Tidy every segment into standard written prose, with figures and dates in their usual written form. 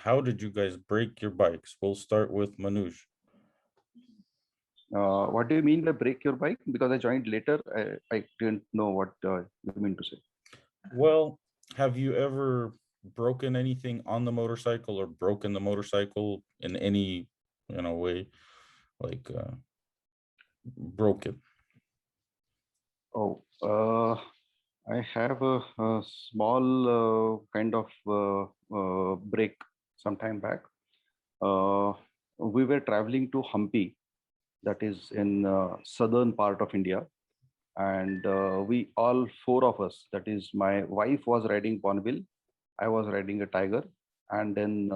How did you guys break your bikes? We'll start with Manoj. What do you mean by break your bike? Because I joined later, I didn't know what you mean to say. Well, have you ever broken anything on the motorcycle or broken the motorcycle in any, way, like broken? Oh, I have a small kind of break some time back. Uh, we were traveling to Hampi, that is in southern part of India, and we all four of us, that is my wife was riding Bonneville, I was riding a Tiger, and then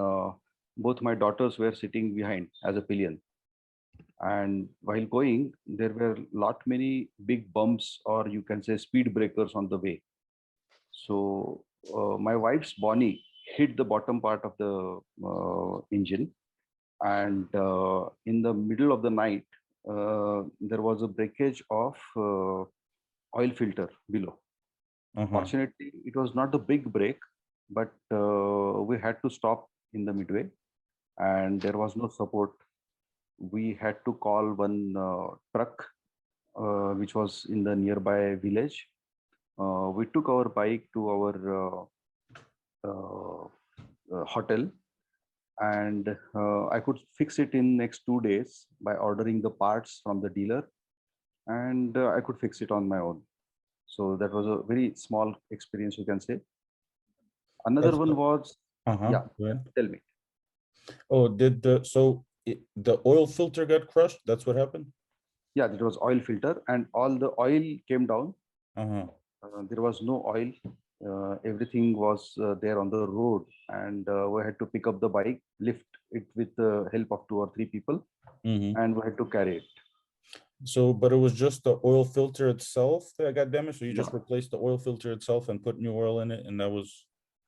both my daughters were sitting behind as a pillion. And while going, there were lot many big bumps, or you can say speed breakers on the way. So my wife's Bonnie hit the bottom part of the engine, and in the middle of the night, there was a breakage of oil filter below. Uh-huh. Fortunately, it was not the big break, but we had to stop in the midway, and there was no support. We had to call one truck which was in the nearby village. We took our bike to our hotel, and I could fix it in next 2 days by ordering the parts from the dealer, and I could fix it on my own. So that was a very small experience, you can say. Another That's one was, uh-huh. yeah, Go ahead. tell me. Oh, the oil filter got crushed? That's what happened? Yeah, it was oil filter, and all the oil came down. Uh-huh. There was no oil. Everything was there on the road, and we had to pick up the bike, lift it with the help of two or three people, Mm-hmm. and we had to carry it. So, but it was just the oil filter itself that got damaged. So you just Yeah, replaced the oil filter itself and put new oil in it, and that was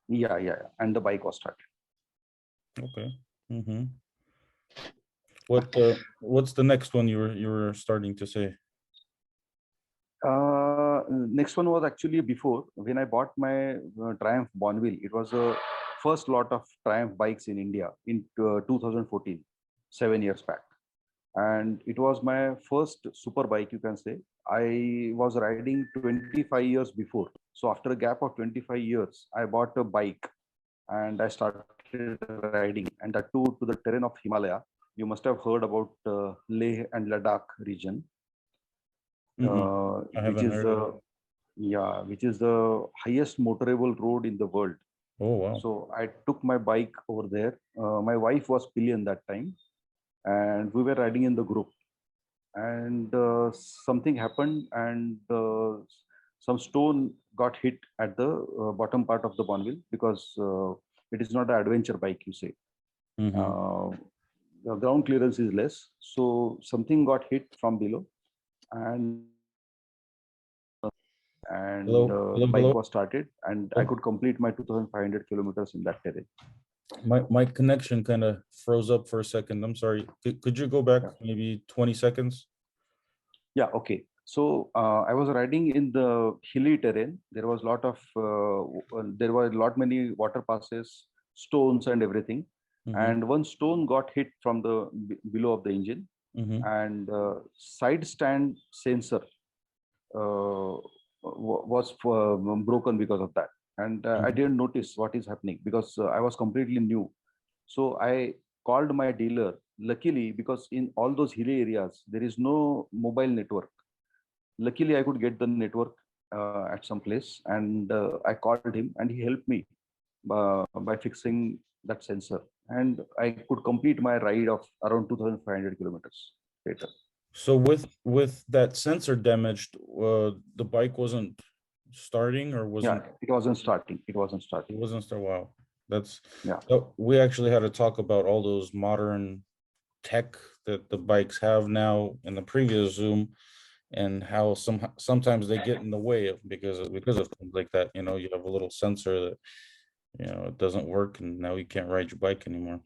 yeah. And the bike was started. okay. Mm-hmm. What's the next one you were starting to say? Next one was actually before when I bought my Triumph Bonneville. It was a first lot of Triumph bikes in India in 2014, 7 years back, and it was my first super bike, you can say. I was riding 25 years before, so after a gap of 25 years I bought a bike, and I started riding, and that too to the terrain of Himalaya. You must have heard about Leh and Ladakh region, Mm-mm. I which haven't is heard of. which is the highest motorable road in the world. Oh wow. So I took my bike over there. My wife was pillion that time, and we were riding in the group, and something happened, and some stone got hit at the bottom part of the Bonneville, because it is not an adventure bike, you say. Mm-hmm. uh, the ground clearance is less, so something got hit from below, and the Hello, bike hello. was started, and I Oh, could complete my 2,500 kilometers in that terrain. my connection kind of froze up for a second. I'm sorry. Could you go back Yeah, maybe 20 seconds? yeah, okay. So I was riding in the hilly terrain. There was lot of there were lot many water passes, stones, and everything. Mm-hmm. And one stone got hit from the below of the engine, Mm-hmm. and side stand sensor was broken because of that. And I Mm-hmm. didn't notice what is happening, because I was completely new. So I called my dealer. Luckily, because in all those hilly areas there is no mobile network. Luckily, I could get the network at some place, and I called him, and he helped me by fixing that sensor, and I could complete my ride of around 2,500 kilometers later. So with that sensor damaged, the bike wasn't starting or Yeah, wasn't it wasn't starting. It wasn't it starting. wasn't start. Wow. That's Yeah. we actually had to talk about all those modern tech that the bikes have now in the previous Zoom, and how sometimes they get in the way because of things like that. You have a little sensor that it doesn't work, and now you can't ride your bike anymore.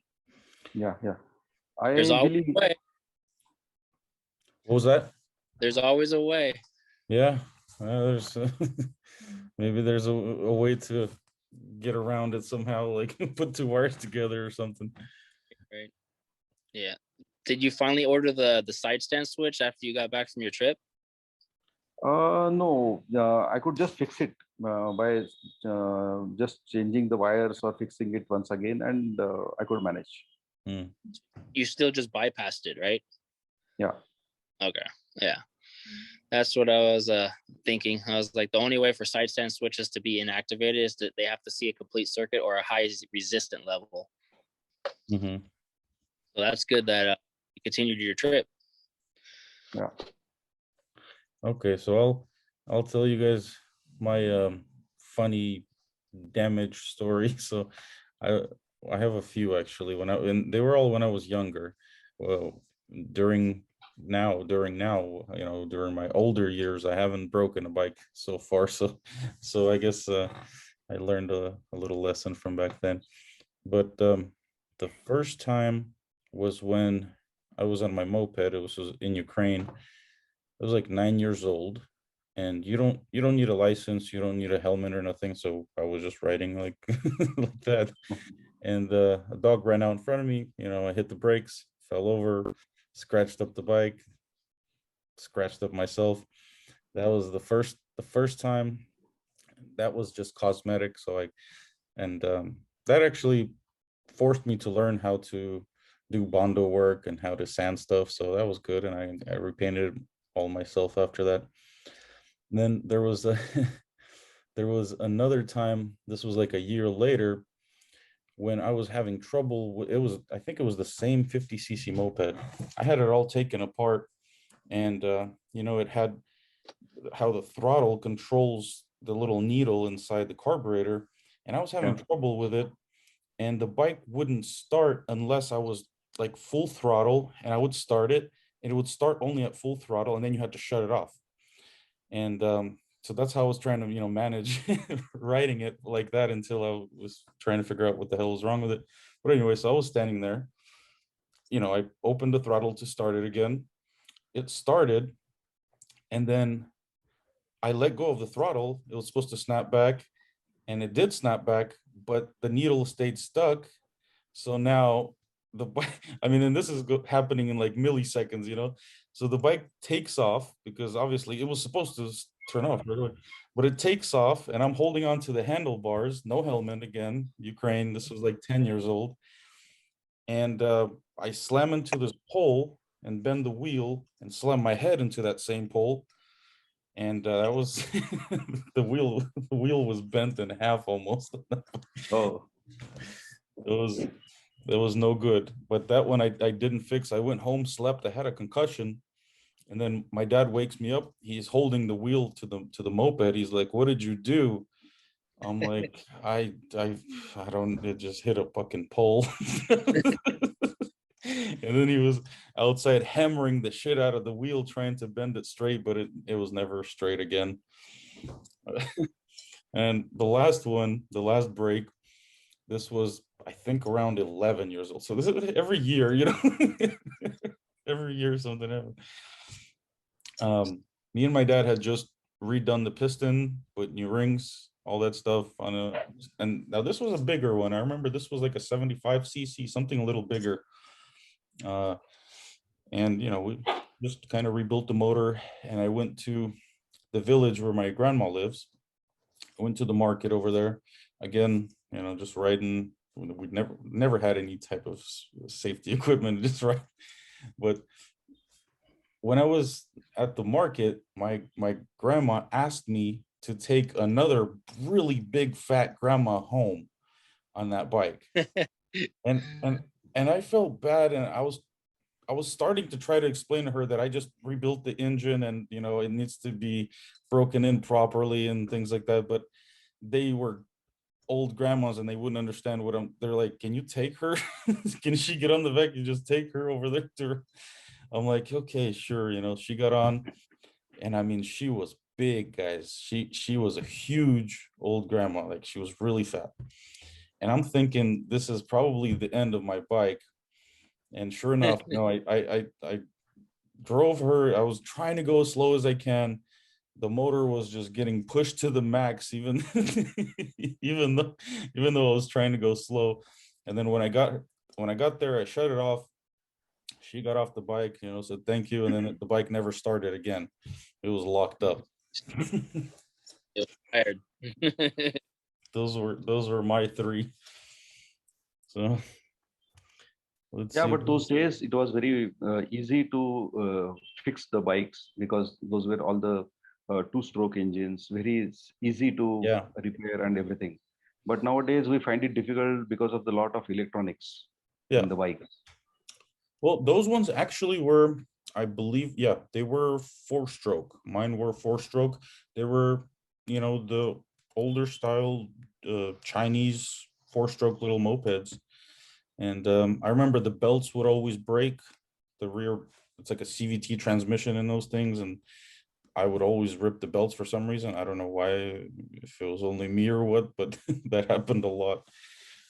Yeah. There's I always believe. a way. What was that? There's always a way. Yeah, there's maybe there's a way to get around it somehow, like put two wires together or something. Right. Yeah. Did you finally order the side stand switch after you got back from your trip? No, I could just fix it by just changing the wires or fixing it once again, and I could manage. Hmm. You still just bypassed it, right? Yeah. Okay. Yeah. That's what I was thinking. I was like, the only way for side stand switches to be inactivated is that they have to see a complete circuit or a high resistant level. Hmm. So that's good that you continued your trip. Yeah. Okay, so I'll tell you guys my funny damage story. So I I have a few actually and they were all when I was younger. Well, during during now, during my older years, I haven't broken a bike so far. So I guess I learned a little lesson from back then. But the first time was when I was on my moped. It was in Ukraine. I was like 9 years old, and you don't need a license, you don't need a helmet or nothing. So I was just riding like like that, and a dog ran out in front of me. I hit the brakes, fell over, scratched up the bike, scratched up myself. That was the first time. That was just cosmetic. So and that actually forced me to learn how to do bondo work and how to sand stuff. So that was good, and I repainted all myself after that. Then there was a there was another time, this was like a year later, when I was having trouble it was, I think it was the same 50cc moped. I had it all taken apart, and it had how the throttle controls the little needle inside the carburetor, and I was having Yeah. trouble with it, and the bike wouldn't start unless I was like full throttle, and I would start it, and it would start only at full throttle, and then you had to shut it off. And so that's how I was trying to manage writing it like that until I was trying to figure out what the hell was wrong with it. But anyway, so I was standing there, I opened the throttle to start it again. It started, and then I let go of the throttle. It was supposed to snap back, and it did snap back, but the needle stayed stuck. So now the bike, I mean, and this is happening in like milliseconds, So the bike takes off because obviously it was supposed to turn off right away, but it takes off, and I'm holding on to the handlebars, no helmet again, Ukraine. This was like 10 years old. And I slam into this pole and bend the wheel and slam my head into that same pole. And that was the wheel was bent in half almost. Oh. It was it was no good. But that one I didn't fix. I went home, slept, I had a concussion, and then my dad wakes me up. He's holding the wheel to the moped. He's like, "What did you do?" I'm like, I don't, it just hit a fucking pole. And then he was outside hammering the shit out of the wheel trying to bend it straight, but it was never straight again. And the last one, the last break, this was, I think, around 11 years old. So this is every year, every year something happened. Me and my dad had just redone the piston, put new rings, all that stuff and now this was a bigger one. I remember this was like a 75cc, something a little bigger. And we just kind of rebuilt the motor, and I went to the village where my grandma lives. I went to the market over there again, just riding. We'd never had any type of safety equipment, just right. But when I was at the market, my grandma asked me to take another really big fat grandma home on that bike. And I felt bad, and I was starting to try to explain to her that I just rebuilt the engine, and it needs to be broken in properly and things like that. But they were old grandmas, and they wouldn't understand they're like, "Can you take her? Can she get on the back? You just take her over there to her." I'm like, "Okay, sure." She got on, and I mean, she was big, guys. She was a huge old grandma. Like, she was really fat. And I'm thinking this is probably the end of my bike. And sure enough, I drove her. I was trying to go as slow as I can, the motor was just getting pushed to the max, even even though I was trying to go slow. And then when I got there, I shut it off. She got off the bike, said thank you, and then the bike never started again. It was locked up. It was tired. Those were my three. So let's Yeah, see. but those days it was very easy to fix the bikes because those were all the two-stroke engines, very easy to Yeah. repair and everything. But nowadays we find it difficult because of the lot of electronics Yeah. in the bike. Well, those ones actually were, I believe, yeah, they were 4-stroke. Mine were 4-stroke. They were, the older style Chinese 4-stroke little mopeds. And I remember the belts would always break. The rear, it's like a CVT transmission in those things. And I would always rip the belts for some reason. I don't know why, if it was only me or what, but that happened a lot.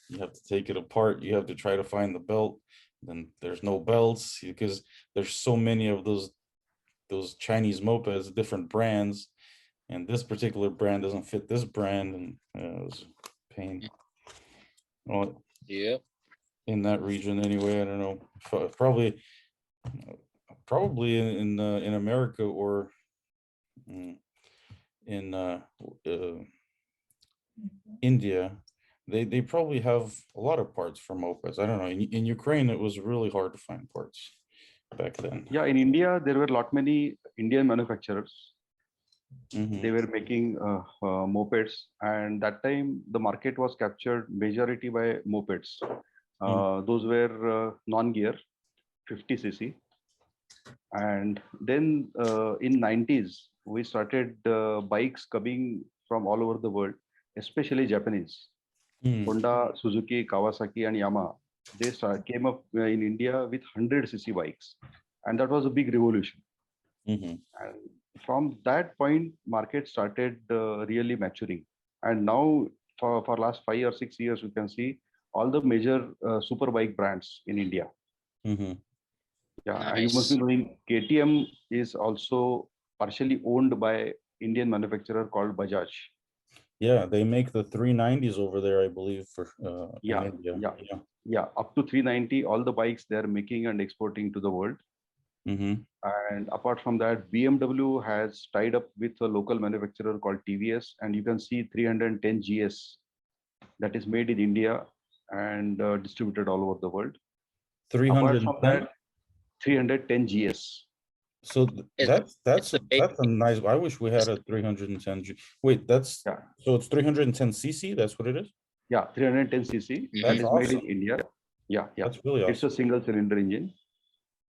You have to take it apart. You have to try to find the belt. Then there's no belts because there's so many of those Chinese mopeds, different brands, and this particular brand doesn't fit this brand, and it was a pain. Well, Yep. in that region anyway, I don't know. Probably in America or in India, they probably have a lot of parts for mopeds. I don't know. In Ukraine, it was really hard to find parts back then. Yeah, in India there were lot many Indian manufacturers. Mhm. They were making mopeds, and that time the market was captured majority by mopeds. Those were non-gear 50cc, and then in 90s we started bikes coming from all over the world, especially Japanese. Mm. Honda, Suzuki, Kawasaki, and Yamaha. They came up in India with 100cc bikes, and that was a big revolution. Mhm. And from that point, market started really maturing. And now, for last 5 or 6 years, we can see all the major super bike brands in India. Mhm. Yeah, and you must be Nice. knowing KTM is also partially owned by Indian manufacturer called Bajaj. Yeah, they make the 390s over there, I believe, for in Yeah, India. yeah, Yeah. yeah. Up to 390, all the bikes they're making and exporting to the world. Mm-hmm. And apart from that, BMW has tied up with a local manufacturer called TVS, and you can see 310 GS that is made in India and distributed all over the world. Apart from 310. that, 310 GS. So It's that's the base. a nice. I wish we had a 310 G. Wait, that's Yeah, so it's 310 cc. That's what it is. yeah, 310cc that That's is made in awesome. India. Yeah, yeah. That's really It's a awesome. single cylinder engine.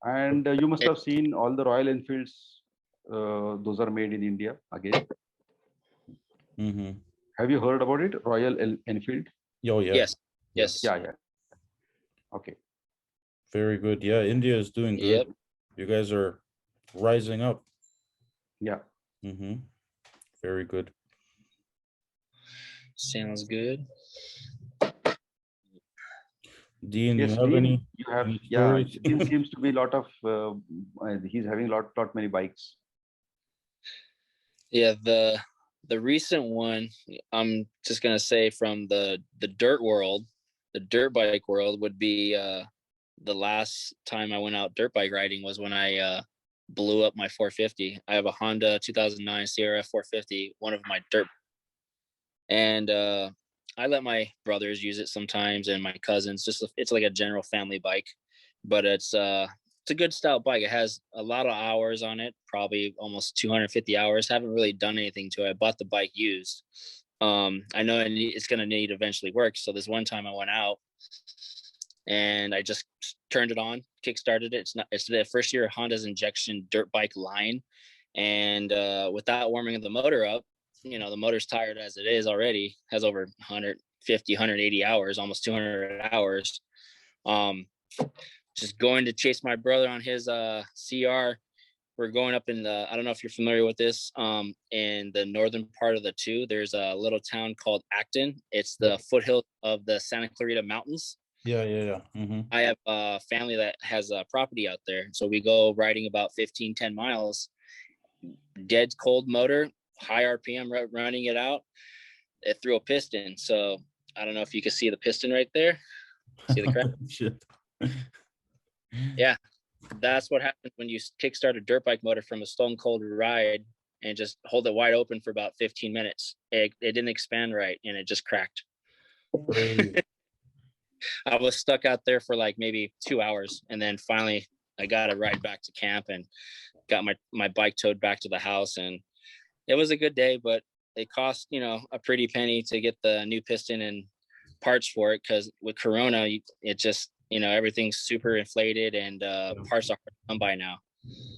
And you must have seen all the Royal Enfields. Those are made in India again. Mm-hmm. Have you heard about it? Royal Enfield? Oh yeah. Yes. Yes. Yeah, yeah. Okay. Very good. Yeah, India is doing good. Yep. You guys are rising up. Yeah. Mm-hmm. Very good. Sounds good. Dean, Yes, you have Dean, you have, any yeah, stories? Dean seems to be a lot of, he's having lot many bikes. Yeah, the recent one, I'm just gonna say from the dirt world, the dirt bike world would be the last time I went out dirt bike riding was when I blew up my 450. I have a Honda 2009 CRF 450, one of my dirt, and I let my brothers use it sometimes and my cousins. It's like a general family bike, but it's a good style bike. It has a lot of hours on it, probably almost 250 hours. Haven't really done anything to it. I bought the bike used. I know it's gonna need eventually work. So this one time I went out and I just turned it on, kickstarted it. It's the first year of Honda's injection dirt bike line, and without warming the motor up, the motor's tired as it is already, has over 150 180 hours, almost 200 hours. Just going to chase my brother on his CR. We're going up in I don't know if you're familiar with this, in the northern part of the two, there's a little town called Acton. It's the foothill of the Santa Clarita Mountains. Yeah. Mm-hmm. I have a family that has a property out there. So we go riding about 10 miles. dead cold motor, high RPM running it out. It threw a piston. So I don't know if you can see the piston right there. See the crack? Shit. Yeah, that's what happens when you kickstart a dirt bike motor from a stone cold ride and just hold it wide open for about 15 minutes. It didn't expand right and it just cracked. Crazy. I was stuck out there for like maybe 2 hours, and then finally I got a ride back to camp and got my bike towed back to the house, and it was a good day, but it cost, a pretty penny to get the new piston and parts for it, because with Corona, it just, everything's super inflated, and parts are hard to come by now.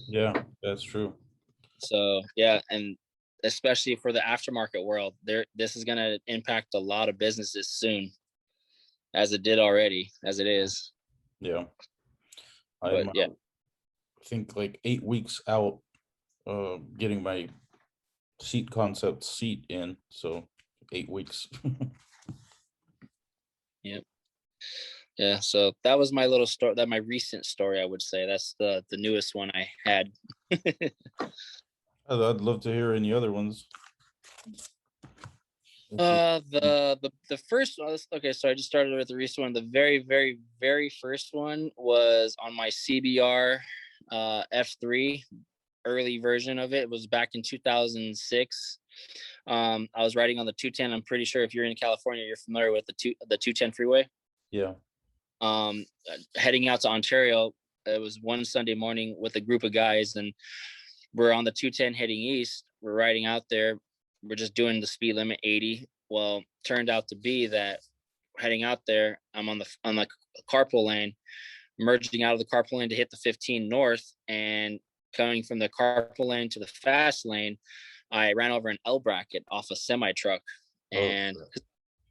Yeah, that's true. So yeah, and especially for the aftermarket world, this is going to impact a lot of businesses soon, as it did already, as it is. Yeah. But I'm yeah. I think like 8 weeks out getting my seat concept seat in, so 8 weeks. Yep. Yeah, so that was my little story, my recent story, I would say. That's the newest one I had. I'd love to hear any other ones. Let's see. The first one, okay, so I just started with the recent one. The very, very, very first one was on my CBR F3, early version of it. It was back in 2006. I was riding on the 210. I'm pretty sure if you're in California, you're familiar with the 210 freeway. Yeah. Heading out to Ontario, it was one Sunday morning with a group of guys, and we're on the 210 heading east. We're riding out there. We're just doing the speed limit 80. Well, turned out to be that heading out there, I'm on the carpool lane, merging out of the carpool lane to hit the 15 north, and coming from the carpool lane to the fast lane, I ran over an L bracket off a semi truck, and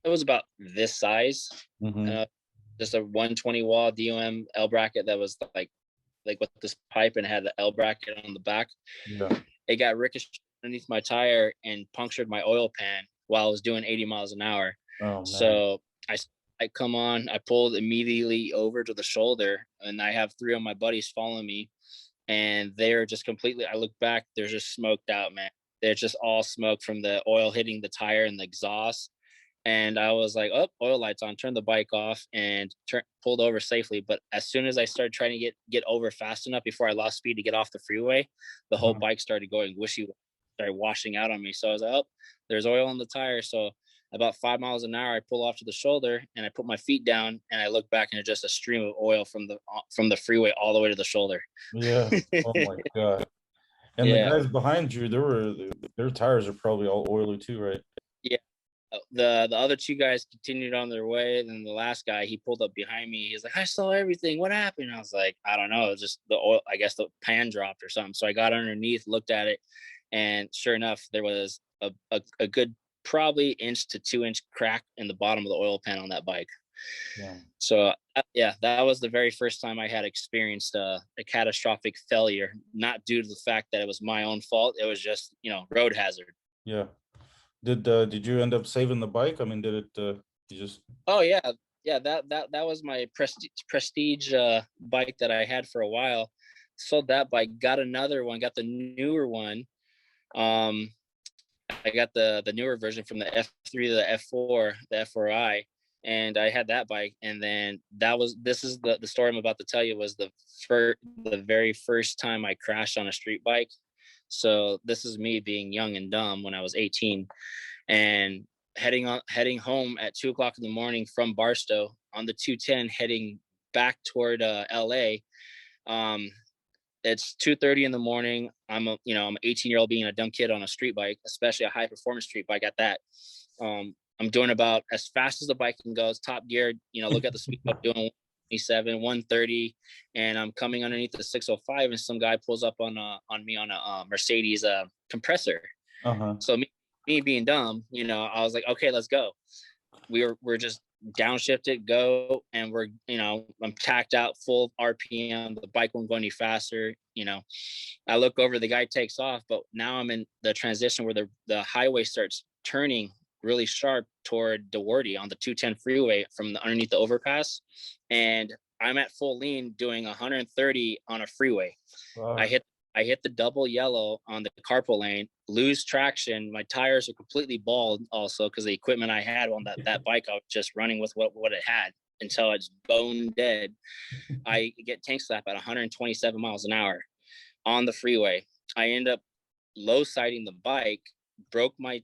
it was about this size. Mhm. Just a 120 wall DOM L bracket that was like with this pipe and had the L bracket on the back. Yeah. It got ricocheted underneath my tire and punctured my oil pan while I was doing 80 miles an hour. Oh, man. So I come on, I pulled immediately over to the shoulder, and I have 3 of my buddies following me, and they're just completely, I look back, they're just smoked out, man. They're just all smoke from the oil hitting the tire and the exhaust. And I was like, oh, oil lights on, turn the bike off, and pulled over safely. But as soon as I started trying to get over fast enough before I lost speed to get off the freeway, the whole bike started going started washing out on me. So I was like, oh, there's oil in the tire. So about 5 miles an hour, I pull off to the shoulder, and I put my feet down, and I look back, and it's just a stream of oil from the freeway all the way to the shoulder. Yeah. Oh my God. And Yeah. the guys behind you, their tires are probably all oily too, right? Yeah. The other 2 guys continued on their way. Then the last guy, he pulled up behind me. He's like, I saw everything. What happened? I was like, I don't know. Just the oil, I guess the pan dropped or something. So I got underneath, looked at it, and sure enough, there was a good probably inch to 2 inch crack in the bottom of the oil pan on that bike. Yeah. So yeah, that was the very first time I had experienced a catastrophic failure, not due to the fact that it was my own fault. It was just, road hazard. Yeah. Did you end up saving the bike? I mean, did it you just Oh yeah. Yeah, that was my prestige bike that I had for a while. Sold that bike, got another one, got the newer one. I got the newer version from the F3 to the F4, the F4i, and I had that bike. And then this is the story I'm about to tell you, was the very first time I crashed on a street bike. So this is me being young and dumb when I was 18, and heading home at 2:00 in the morning from Barstow on the 210, heading back toward LA. It's 2:30 in the morning. I'm an 18-year-old being a dumb kid on a street bike, especially a high performance street bike at that. I'm doing about as fast as the bike can go. It's top gear. Look at the speed up, doing 127, 130, and I'm coming underneath the 605, and some guy pulls up on me on a Mercedes compressor. So me being dumb, I was like, okay, let's go. We're just downshifted, go, and I'm tacked out full RPM. The bike won't go any faster. I look over, the guy takes off, but now I'm in the transition where the highway starts turning really sharp toward DeWardy on the 210 freeway from underneath the overpass, and I'm at full lean doing 130 on a freeway. Wow. I I hit the double yellow on the carpool lane, lose traction. My tires are completely bald also because the equipment I had on that bike, I was just running with what it had until it's bone dead. I get tank slap at 127 miles an hour on the freeway. I end up low siding the bike, broke my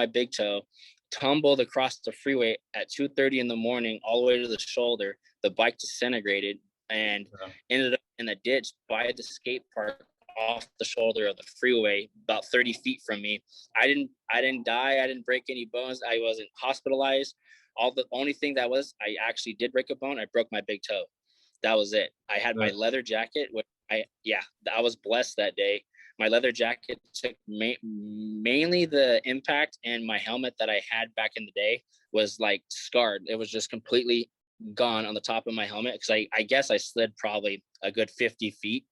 big toe, tumbled across the freeway at 2:30 in the morning, all the way to the shoulder. The bike disintegrated and ended up in a ditch by the skate park off the shoulder of the freeway, about 30 feet from me. I didn't die. I didn't break any bones. I wasn't hospitalized. The only thing that was, I actually did break a bone. I broke my big toe. That was it. I had my leather jacket. I was blessed that day. My leather jacket took mainly the impact, and my helmet that I had back in the day was like scarred. It was just completely gone on the top of my helmet because I guess I slid probably a good 50 feet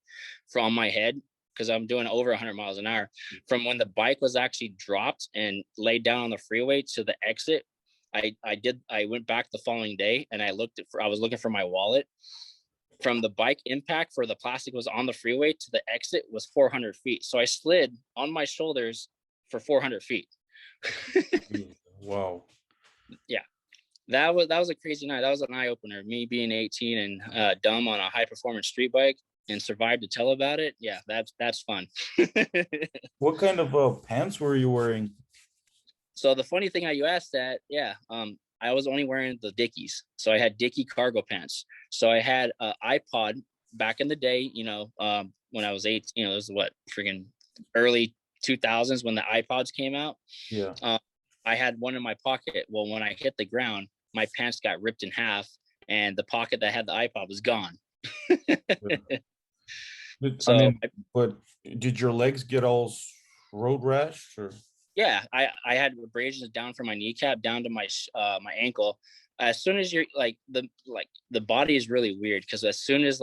from my head because I'm doing over 100 miles an hour. From when the bike was actually dropped and laid down on the freeway to the exit, I went back the following day and I was looking for my wallet. From the bike impact where the plastic was on the freeway to the exit was 400 feet. So I slid on my shoulders for 400 feet. Wow. Yeah. That was a crazy night. That was an eye opener. Me being 18 and dumb on a high performance street bike and survived to tell about it. Yeah, that's fun. What kind of pants were you wearing? So the funny thing you asked that, I was only wearing the Dickies. So I had Dickie cargo pants. So I had an iPod back in the day, when I was 18, it was freaking early 2000s when the iPods came out. Yeah. I had one in my pocket. Well, when I hit the ground, my pants got ripped in half and the pocket that had the iPod was gone. But did your legs get all road rash or? Yeah, I had abrasions down from my kneecap down to my my ankle. As soon as you're the body is really weird because as soon as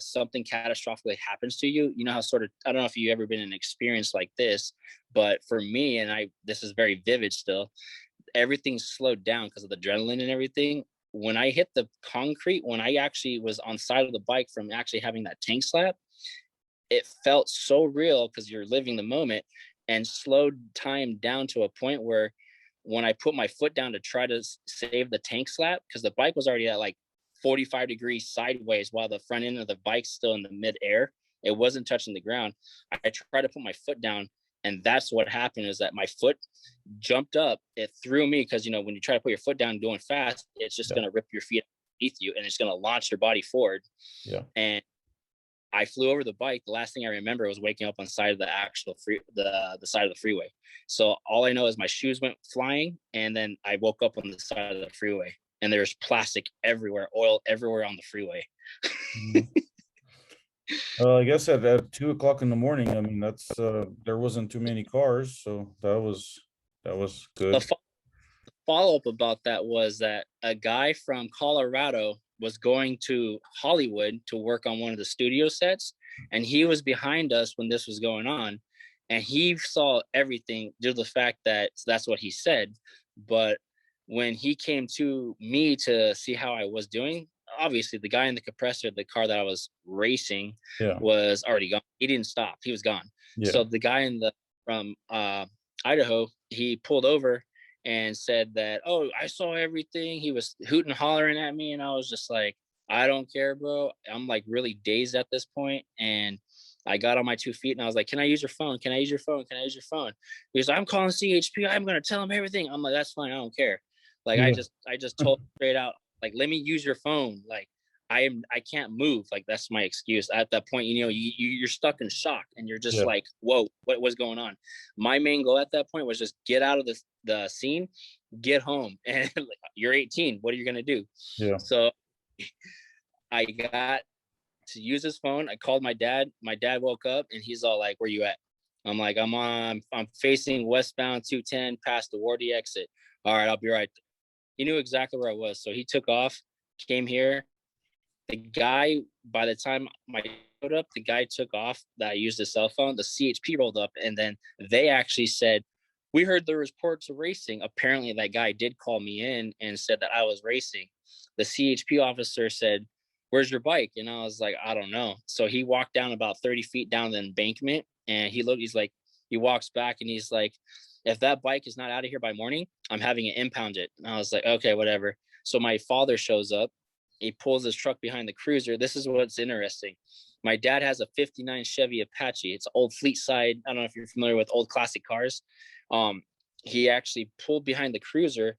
something catastrophically happens to you, you know how I don't know if you've ever been in an experience like this, but for me, and this is very vivid still, everything slowed down because of the adrenaline and everything. When I hit the concrete, when I actually was on side of the bike from actually having that tank slap, it felt so real because you're living the moment, and slowed time down to a point where when I put my foot down to try to save the tank slap, because the bike was already at 45 degrees sideways while the front end of the bike's still in the mid-air, it wasn't touching the ground. I tried to put my foot down, and that's what happened is that my foot jumped up. It threw me because, when you try to put your foot down going fast, it's just going to rip your feet underneath you and it's going to launch your body forward. Yeah. And I flew over the bike. The last thing I remember was waking up on the side of the actual the side of the freeway. So all I know is my shoes went flying, and then I woke up on the side of the freeway, and there's plastic everywhere, oil everywhere on the freeway. I guess at 2:00 in the morning, I mean, that's there wasn't too many cars, so that was good. The follow-up about that was that a guy from Colorado was going to Hollywood to work on one of the studio sets, and he was behind us when this was going on, and he saw everything due to the fact that that's what he said. But when he came to me to see how I was doing, obviously the guy in the compressor, the car that I was racing, was already gone. He didn't stop. He was gone. Yeah. So the guy from Idaho, he pulled over and said that, oh, I saw everything. He was hooting and hollering at me. And I was just like, I don't care, bro. I'm really dazed at this point. And I got on my 2 feet and I was like, can I use your phone? Can I use your phone? Can I use your phone? He was like, I'm calling CHP. I'm going to tell him everything. I'm like, that's fine. I don't care. I just told him straight out, let me use your phone. I can't move. That's my excuse. At that point, you're stuck in shock and you're just whoa, what was going on? My main goal at that point was just get out of the scene, get home. And you're 18. What are you going to do? Yeah. So I got to use his phone. I called my dad. My dad woke up and he's all like, where you at? I'm like, I'm facing westbound 210 past the Wardy exit. All right, I'll be right there. He knew exactly where I was. So he took off, came here. The guy, by the time I showed up, the guy took off that I used his cell phone. The CHP rolled up, and then they actually said, we heard the reports of racing. Apparently, that guy did call me in and said that I was racing. The CHP officer said, where's your bike? And I was like, I don't know. So he walked down about 30 feet down the embankment, and he's like, he walks back and he's like, if that bike is not out of here by morning, I'm having it impounded. And I was like, okay, whatever. So my father shows up. He pulls his truck behind the cruiser. This is what's interesting. My dad has a 59 Chevy Apache. It's old fleet side. I don't know if you're familiar with old classic cars. He actually pulled behind the cruiser,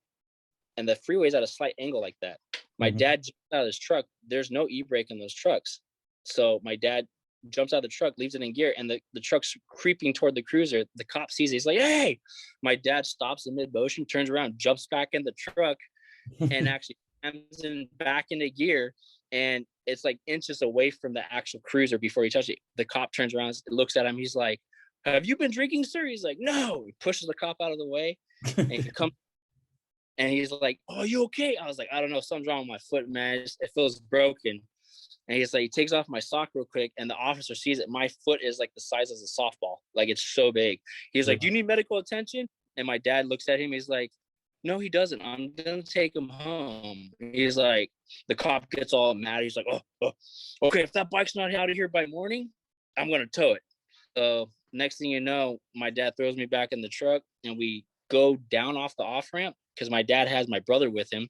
and the freeway's at a slight angle like that. My dad jumped out of his truck. There's no e-brake in those trucks. So my dad jumps out of the truck, leaves it in gear, and the truck's creeping toward the cruiser. The cop sees it. He's like, hey. My dad stops in mid-motion, turns around, jumps back in the truck, and actually comes in back into gear. And it's like inches away from the actual cruiser before he touches it. The cop turns around, looks at him. He's like, have you been drinking, sir? He's like, no. He pushes the cop out of the way, and he comes. And he's like, oh, you okay? I was like, I don't know, something's wrong with my foot, man. It feels broken. And he's like, he takes off my sock real quick, and the officer sees it. My foot is like the size of a softball. Like, it's so big. He's like, do you need medical attention? And my dad looks at him. He's like, no, he doesn't. I'm going to take him home. He's like, the cop gets all mad. He's like, oh, okay, if that bike's not out of here by morning, I'm going to tow it. So next thing you know, my dad throws me back in the truck, and we go down off the off-ramp, because my dad has my brother with him,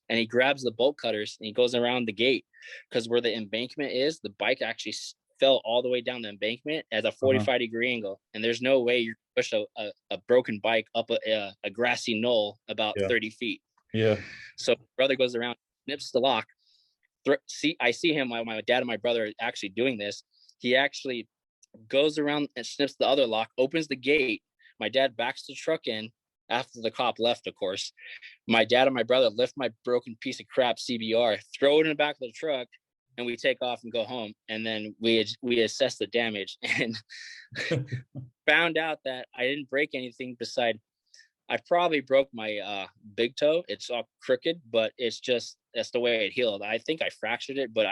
and he grabs the bolt cutters and he goes around the gate, because where the embankment is, the bike actually fell all the way down the embankment at a 45-degree angle, and there's no way you push a broken bike up a grassy knoll about 30 feet. Yeah. So brother goes around, snips the lock. I see him, my dad and my brother actually doing this. He actually goes around and snips the other lock, opens the gate. My dad backs the truck in after the cop left, of course. My dad and my brother lift my broken piece of crap CBR, throw it in the back of the truck, and we take off and go home. And then we assess the damage, and found out that I didn't break anything beside, I probably broke my big toe. It's all crooked, but it's just, that's the way it healed. I think I fractured it, but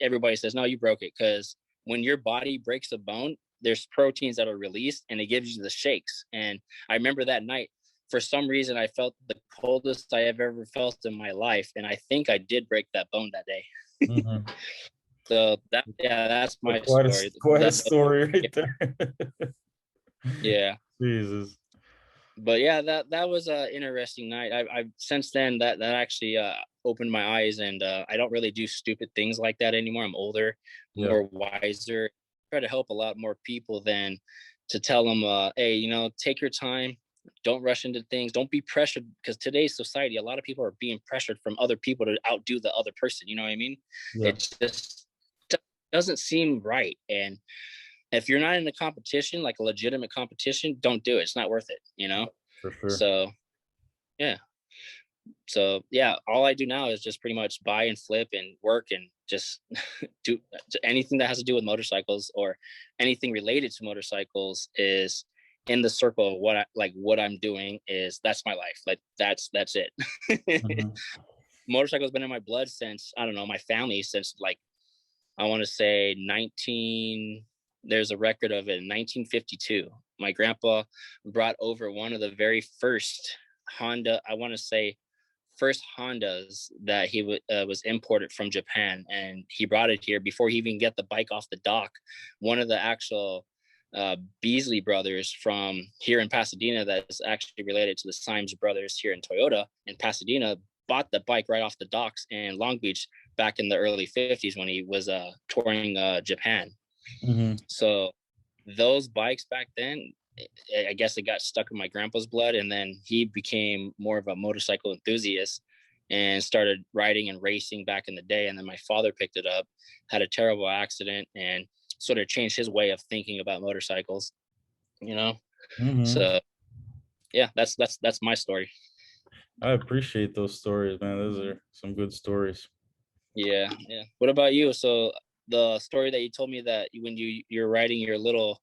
everybody says, no, you broke it, because when your body breaks a bone, there's proteins that are released, and it gives you the shakes. And I remember that night, for some reason, I felt the coldest I have ever felt in my life. And I think I did break that bone that day. So that's my story. Quite a story right there. Yeah. Jesus. But yeah, that was an interesting night. I since then that actually opened my eyes, and I don't really do stupid things like that anymore. I'm older, more wiser. Try to help a lot more people than to tell them, hey, take your time. Don't rush into things. Don't be pressured, because today's society, a lot of people are being pressured from other people to outdo the other person. You know what I mean? Yeah. It just doesn't seem right. And if you're not in a competition, like a legitimate competition, don't do it. It's not worth it, For sure. So, yeah. So, yeah, all I do now is just pretty much buy and flip and work, and just do anything that has to do with motorcycles or anything related to motorcycles is in the circle of what I'm doing. Is that's my life. Like that's it. Motorcycles been in my blood since, I don't know, my family, since like, I want to say there's a record of it in 1952. My grandpa brought over one of the very first Honda, I want to say first Hondas that he was imported from Japan, and he brought it here before he even get the bike off the dock. One of the actual Beasley brothers from here in Pasadena, that's actually related to the Symes brothers here in Toyota in Pasadena, bought the bike right off the docks in Long Beach back in the early 50s when he was touring Japan. So those bikes back then, I guess it got stuck in my grandpa's blood, and then he became more of a motorcycle enthusiast and started riding and racing back in the day. And then my father picked it up, had a terrible accident, and sort of changed his way of thinking about motorcycles, So yeah, that's my story. I appreciate those stories, man. Those are some good stories. Yeah. What about you? So the story that you told me, that when you're riding your little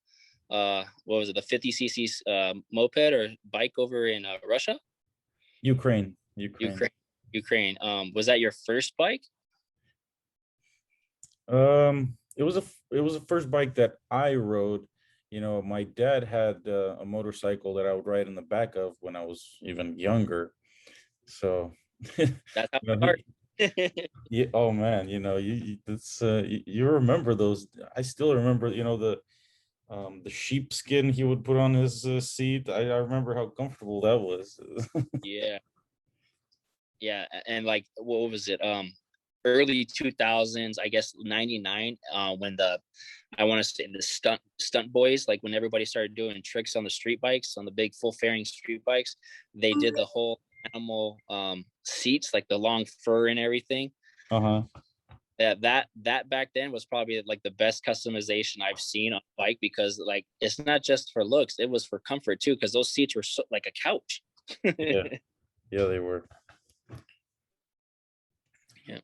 what was it, the 50cc moped or bike over in Russia? Ukraine. Was that your first bike? It was a first bike that I rode. My dad had a motorcycle that I would ride in the back of when I was even younger. So That's how it started. Yeah. Oh man, you remember those. I still remember, the sheepskin he would put on his seat. I remember how comfortable that was. Yeah. Yeah, and like what was it? Early 2000s, I guess 99, when I want to say the stunt boys, like when everybody started doing tricks on the street bikes, on the big full fairing street bikes, they did the whole animal seats, like the long fur and everything. Uh-huh. That back then was probably like the best customization I've seen on a bike, because like it's not just for looks, it was for comfort too, because those seats were so, like a couch. Yeah. Yeah, they were. Yeah.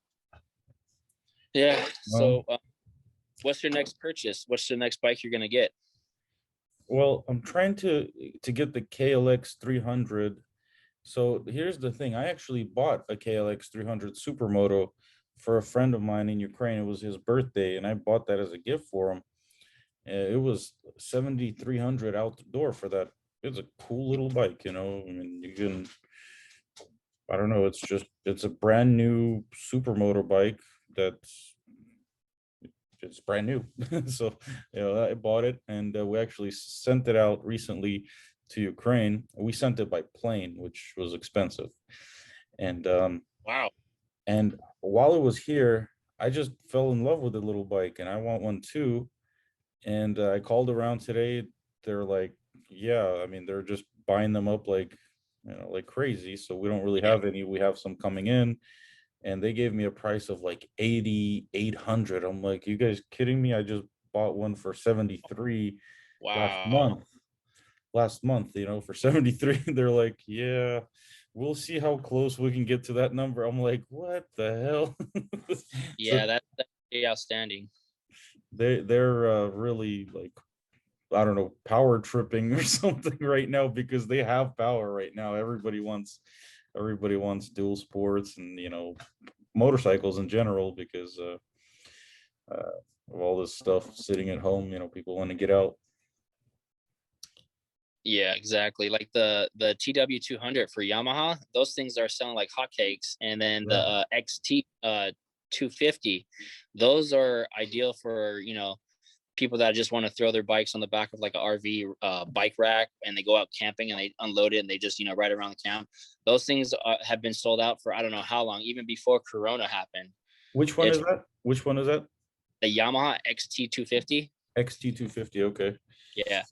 Yeah. Well, So what's your next purchase? What's the next bike you're gonna get? well, I'm trying to get the KLX 300. So here's the thing. I actually bought a KLX 300 Supermoto for a friend of mine in Ukraine. It was his birthday, and I bought that as a gift for him. It was 7,300 out the door for that. It's a cool little bike, I mean, I don't know, it's a brand new supermoto bike that's it's brand new. So, I bought it, and we actually sent it out recently to Ukraine. We sent it by plane, which was expensive. And Wow. while it was here, I just fell in love with the little bike, and I want one too. And I called around today. They're like, yeah, I mean, they're just buying them up like, like crazy. So we don't really Yeah. have any. We have some coming in, and they gave me a price of like 8,800. I'm like, you guys kidding me? I just bought one for 73 last Wow. month. Last month, for 73. They're like, yeah, we'll see how close we can get to that number. I'm like, what the hell? So Yeah, that's pretty outstanding. they're really like, I don't know, power tripping or something right now, because they have power right now. Everybody wants dual sports and motorcycles in general, because of all this stuff sitting at home. People want to get out. Yeah, exactly. Like the TW 200 for Yamaha, those things are selling like hotcakes. And then the Yeah. XT 250, those are ideal for people that just want to throw their bikes on the back of like an RV bike rack, and they go out camping and they unload it and they just ride around the camp. Those things have been sold out for I don't know how long, even before Corona happened. Which one is It's that? Which one is that? the Yamaha XT 250. XT 250. Okay. Yeah.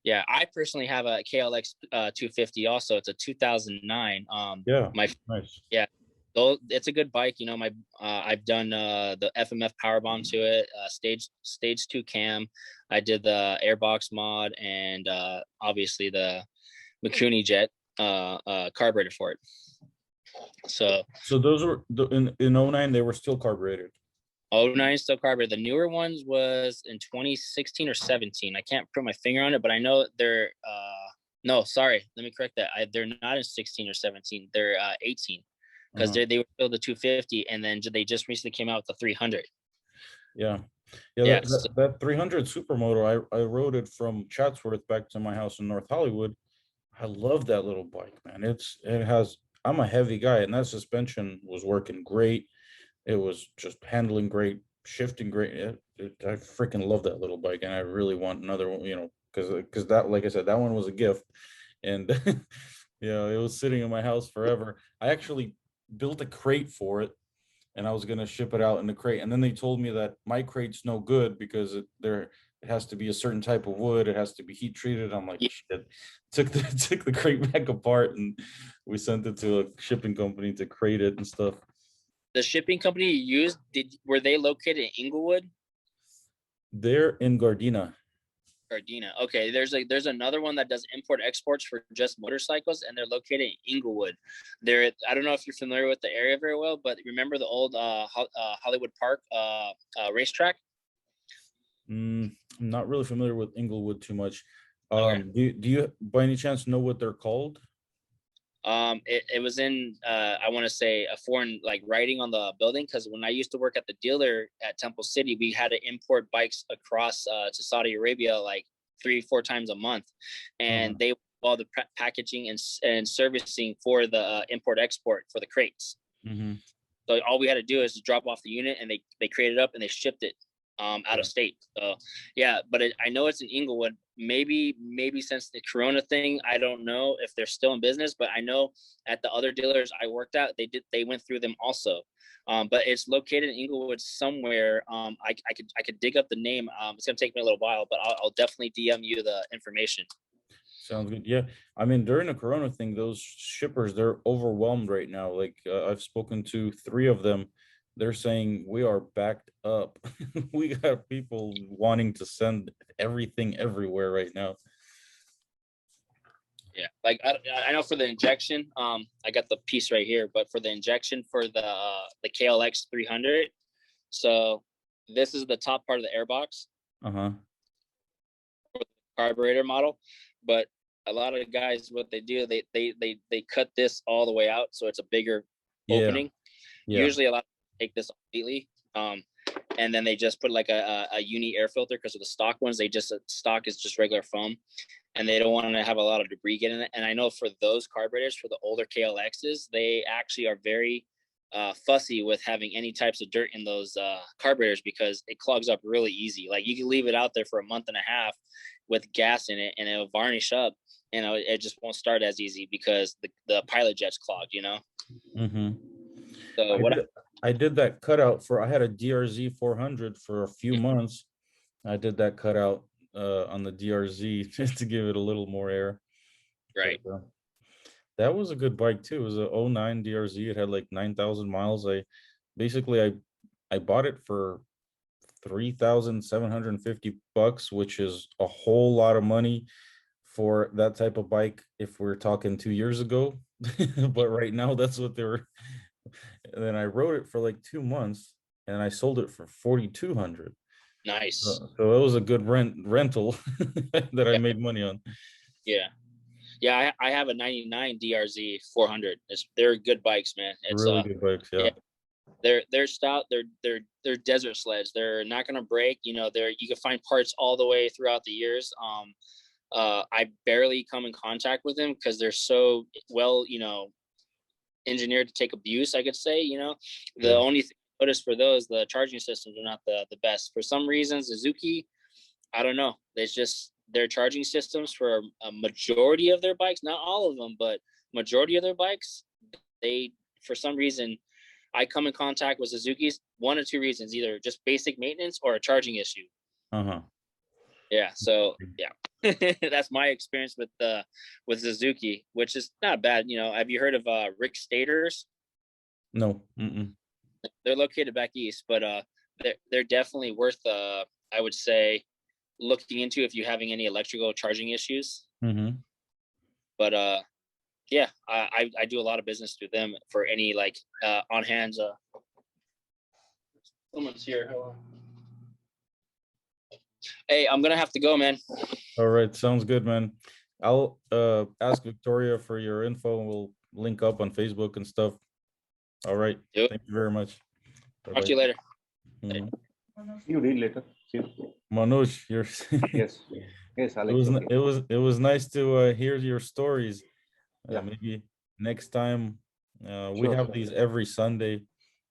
Yeah, I personally have a KLX 250 also. It's a 2009. Yeah. My Nice. Yeah, though it's a good bike. My I've done the FMF power bomb to it, stage 2 cam. I did the airbox mod, and obviously the Mikuni jet carburetor for it. So So those were in '09. They were still carbureted. 09 still carburetor. The newer ones was in 2016 or 17. I can't put my finger on it, but I know they're no, sorry, let me correct that. They're not in 16 or 17. They're 18, because Uh-huh. they were still the 250, and then they just recently came out with the 300. Yeah. Yeah, that, Yes. that, that 300 Supermoto, I rode it from Chatsworth back to my house in North Hollywood. I love that little bike, man. I'm a heavy guy, and that suspension was working great. It was just handling great, shifting great. I freaking love that little bike, and I really want another one, because that, like I said, that one was a gift, and it was sitting in my house forever. I actually built a crate for it, and I was gonna ship it out in the crate, and then they told me that my crate's no good because it has to be a certain type of wood. It has to be heat treated. I'm like, Yeah, shit. Took the took the crate back apart, and we sent it to a shipping company to crate it and stuff. the shipping company you used, were they located in Inglewood? They're in Gardena. Gardena. Okay, there's another one that does import exports for just motorcycles, and they're located in Inglewood. I don't know if you're familiar with the area very well, but remember the old Hollywood Park racetrack? I'm not really familiar with Inglewood too much. Okay. Do you by any chance know what they're called? It was in I want to say a foreign like writing on the building, because when I used to work at the dealer at Temple City, we had to import bikes across to Saudi Arabia like 3-4 times a month, Uh-huh. and they all the packaging and servicing for the import export for the crates. Mm-hmm. So all we had to do is just drop off the unit, and they created it up and they shipped it out of state. So yeah, but I know it's in Inglewood. Maybe since the Corona thing, I don't know if they're still in business, but I know at the other dealers I worked at, they went through them also. But it's located in Inglewood somewhere. I could dig up the name. It's gonna take me a little while, but I'll definitely DM you the information. Sounds good. Yeah. I mean, during the Corona thing, those shippers, they're overwhelmed right now. Like I've spoken to 3 of them. They're saying we are backed up. We got people wanting to send everything everywhere right now. Yeah, like I know for the injection, I got the piece right here, but for the injection for the KLX 300, so this is the top part of the airbox Uh-huh. carburetor model, but a lot of guys, what they do, they cut this all the way out, so it's a bigger Yeah. opening. Yeah. Usually, a lot of people take this completely, and then they just put like a uni air filter, because of the stock ones, stock is just regular foam, and they don't want to have a lot of debris get in it. And I know for those carburetors, for the older KLXs, they actually are very fussy with having any types of dirt in those carburetors, because it clogs up really easy. Like you can leave it out there for a month and a half with gas in it, and it'll varnish up, and it just won't start as easy because the pilot jet's clogged, you know? Mm-hmm. So I did that cutout I had a DRZ 400 for a few months. I did that cutout on the DRZ just to give it a little more air. right. But, that was a good bike too. It was a 09 DRZ. It had like 9,000 miles. I bought it for $3,750, which is a whole lot of money for that type of bike if we're talking 2 years ago. But right now that's what they were. And then I rode it for like 2 months and I sold it for 4,200. Nice. So it was a good rental that I made money on. Yeah. Yeah, I have a 99 DRZ 400. They're good bikes, man. It's Really good bikes, yeah. They're stout. They're desert sleds. They're not gonna break. You know, you can find parts all the way throughout the years. I barely come in contact with them because they're so well, engineered to take abuse, I could say. The only thing I noticed for those, the charging systems are not the best. For some reason, Suzuki, I don't know. It's just their charging systems for a majority of their bikes, not all of them, but majority of their bikes, for some reason, I come in contact with Suzuki's, 1 or 2 reasons, either just basic maintenance or a charging issue. Uh-huh. Yeah. So yeah, that's my experience with Suzuki, which is not bad. Have you heard of Rick Staters? No. Mm-mm. They're located back east, but they're definitely worth I would say looking into if you're having any electrical charging issues. Mm-hmm. But yeah, I do a lot of business through them for any like on hands. Someone's here. Hello. Hey, I'm gonna have to go, man. All right, sounds good, man. I'll ask Victoria for your info and we'll link up on Facebook and stuff. All right. Yep. Thank you very much. Talk to you later. Mhm. See you later. See you. Manoj, you're Yes. Yes, Alex. it was nice to hear your stories. Yeah. Maybe next time we Sure, have sure. these every Sunday,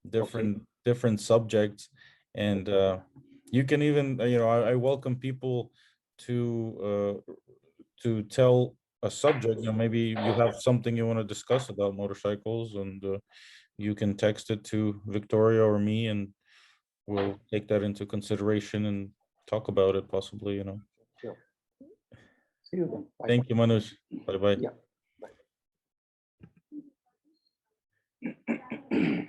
different subjects, and you can even I welcome people to tell a subject. Maybe you have something you want to discuss about motorcycles, and you can text it to Victoria or me, and we'll take that into consideration and talk about it possibly. Sure. See you then. Bye. Thank you, Manoj. Bye bye. Yeah. Bye.